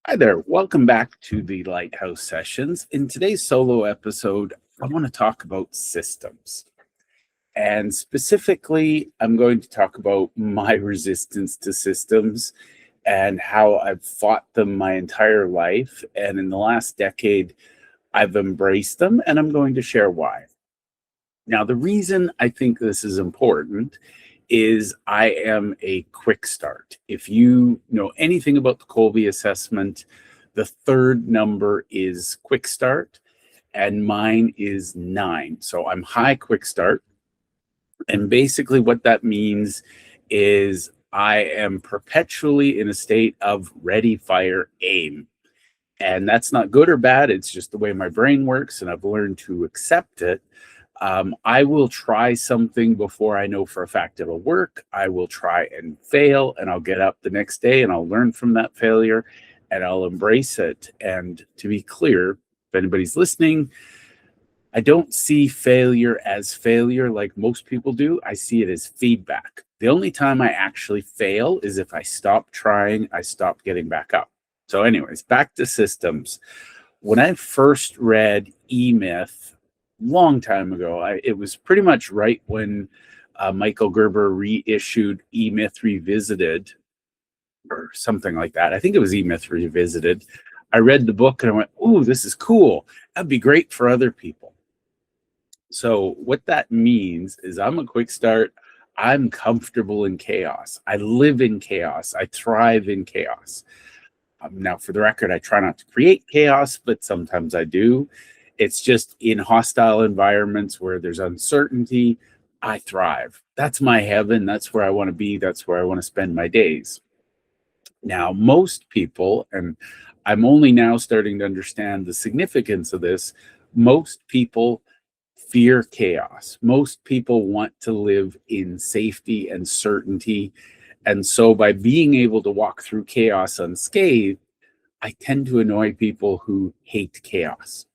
Hi there. Welcome back to the Lighthouse Sessions. In today's solo episode, I want to talk about systems. And specifically, I'm going to talk about my resistance to systems and how I've fought them my entire life. And in the last decade, I've embraced them, and I'm going to share why. Now, the reason I think this is important is I am a quick start. If you know anything about the Kolbe assessment, the third number is quick start, and mine is 9. So I'm high quick start. And basically, what that means is I am perpetually in a state of ready, fire, aim. And that's not good or bad. It's just the way my brain works, and I've learned to accept it. I will try something before I know for a fact it'll work. I will try and fail, and I'll get up the next day and I'll learn from that failure and I'll embrace it. And to be clear, if anybody's listening, I don't see failure as failure like most people do. I see it as feedback. The only time I actually fail is if I stop trying, I stop getting back up. So, anyways, back to systems. When I first read E-Myth long time ago, it was pretty much right when Michael Gerber reissued E-Myth Revisited or something like that. I think it was E-Myth Revisited. I read the book and I went, "Ooh, this is cool. That'd be great for other people." So what that means is I'm a quick start. I'm comfortable in chaos. I live in chaos. I thrive in chaos. Now, for the record, I try not to create chaos, but sometimes I do. It's just in hostile environments where there's uncertainty, I thrive. That's my heaven. That's where I want to be. That's where I want to spend my days. Now, most people, and I'm only now starting to understand the significance of this, most people fear chaos. Most people want to live in safety and certainty. And so by being able to walk through chaos unscathed, I tend to annoy people who hate chaos.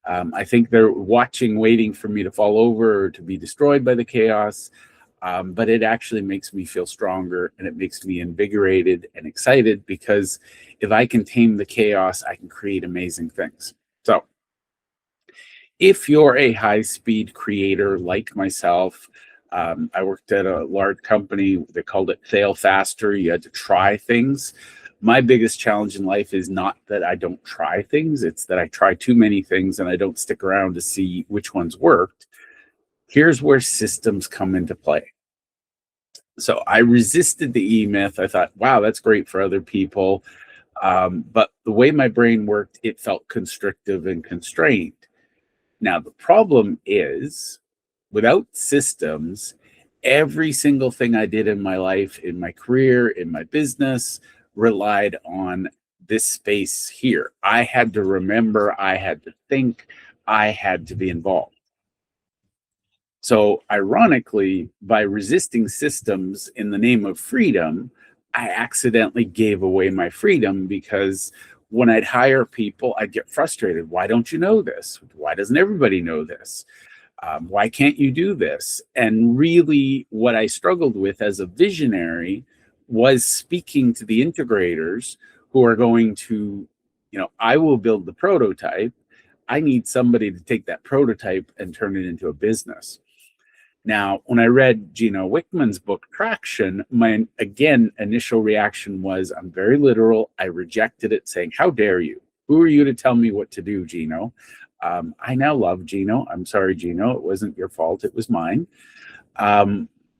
I think they're watching, waiting for me to fall over or to be destroyed by the chaos. But it actually makes me feel stronger, and it makes me invigorated and excited, because if I can tame the chaos, I can create amazing things. So if you're a high-speed creator like myself, I worked at a large company. They called it fail faster. You had to try things. My biggest challenge in life is not that I don't try things. It's that I try too many things and I don't stick around to see which ones worked. Here's where systems come into play. So I resisted the E-Myth. I thought, wow, that's great for other people. But the way my brain worked, it felt constrictive and constrained. Now, the problem is, without systems, every single thing I did in my life, in my career, in my business, relied on this space here. I had to remember, I had to think, I had to be involved. So, ironically, by resisting systems in the name of freedom, I accidentally gave away my freedom, because when I'd hire people, I'd get frustrated. Why don't you know this? Why doesn't everybody know this? Why can't you do this? And really, what I struggled with as a visionary was speaking to the integrators who are going to, I will build the prototype. I need somebody to take that prototype and turn it into a business. Now, when I read Gino Wickman's book, Traction, my, again, initial reaction was, I'm very literal. I rejected it, saying, how dare you? Who are you to tell me what to do, Gino? I now love Gino. I'm sorry, Gino. It wasn't your fault. It was mine.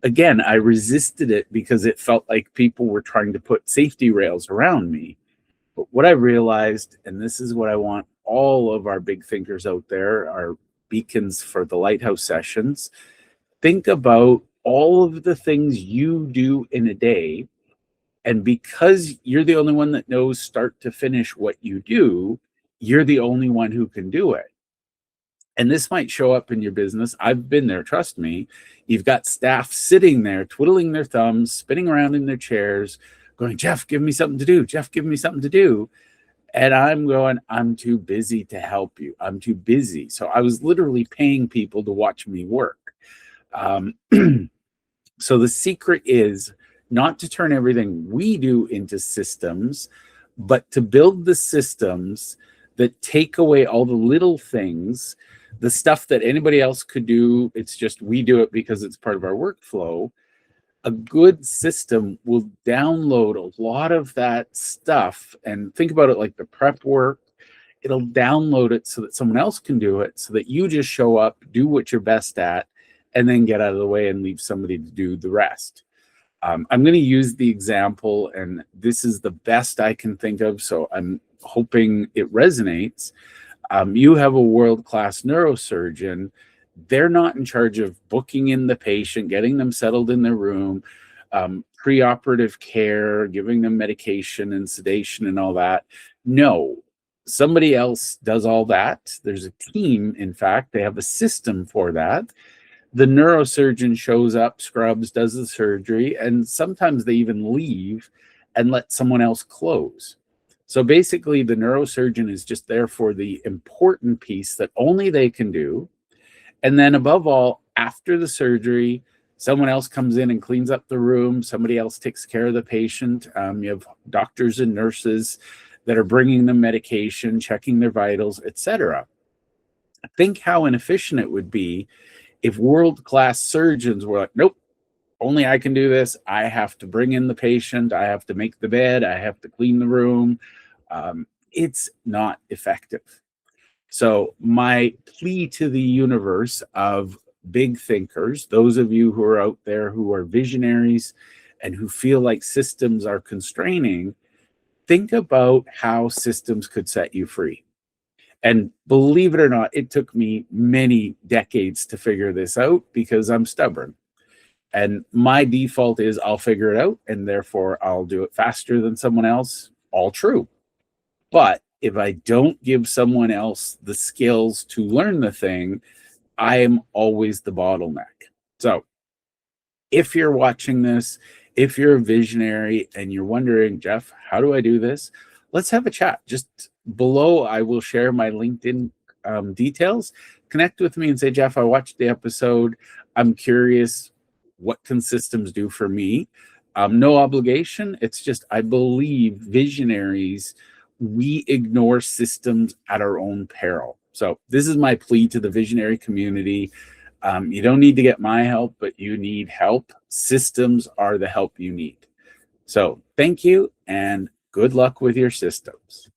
Again, I resisted it because it felt like people were trying to put safety rails around me. But what I realized, and this is what I want all of our big thinkers out there, our beacons for the Lighthouse Sessions, think about all of the things you do in a day. And because you're the only one that knows start to finish what you do, you're the only one who can do it. And this might show up in your business. I've been there, trust me. You've got staff sitting there, twiddling their thumbs, spinning around in their chairs, going, Jeff, give me something to do. Jeff, give me something to do. And I'm going, I'm too busy to help you. I'm too busy. So I was literally paying people to watch me work. So the secret is not to turn everything we do into systems, but to build the systems that take away all the little things, the stuff that anybody else could do, it's just we do it because it's part of our workflow. A good system will download a lot of that stuff, and think about it like the prep work. It'll download it so that someone else can do it, so that you just show up, do what you're best at, and then get out of the way and leave somebody to do the rest. I'm going to use the example, and this is the best I can think of, so I'm hoping it resonates. You have a world-class neurosurgeon. They're not in charge of booking in the patient, getting them settled in their room, preoperative care, giving them medication and sedation and all that. No, somebody else does all that. There's a team, in fact, they have a system for that. The neurosurgeon shows up, scrubs, does the surgery, and sometimes they even leave and let someone else close. So basically, the neurosurgeon is just there for the important piece that only they can do. And then above all, after the surgery, someone else comes in and cleans up the room. Somebody else takes care of the patient. You have doctors and nurses that are bringing them medication, checking their vitals, etc. Think how inefficient it would be if world-class surgeons were like, nope, only I can do this. I have to bring in the patient. I have to make the bed. I have to clean the room. It's not effective. So my plea to the universe of big thinkers, those of you who are out there who are visionaries and who feel like systems are constraining, think about how systems could set you free. And believe it or not, it took me many decades to figure this out because I'm stubborn. And my default is I'll figure it out, and therefore I'll do it faster than someone else. All true. But if I don't give someone else the skills to learn the thing, I am always the bottleneck. So if you're watching this, if you're a visionary and you're wondering, Jeff, how do I do this? Let's have a chat. Just below, I will share my LinkedIn details. Connect with me and say, Jeff, I watched the episode. I'm curious, what can systems do for me? No obligation. It's just, I believe visionaries, we ignore systems at our own peril. So this is my plea to the visionary community. You don't need to get my help, but you need help. Systems are the help you need. So thank you, and good luck with your systems.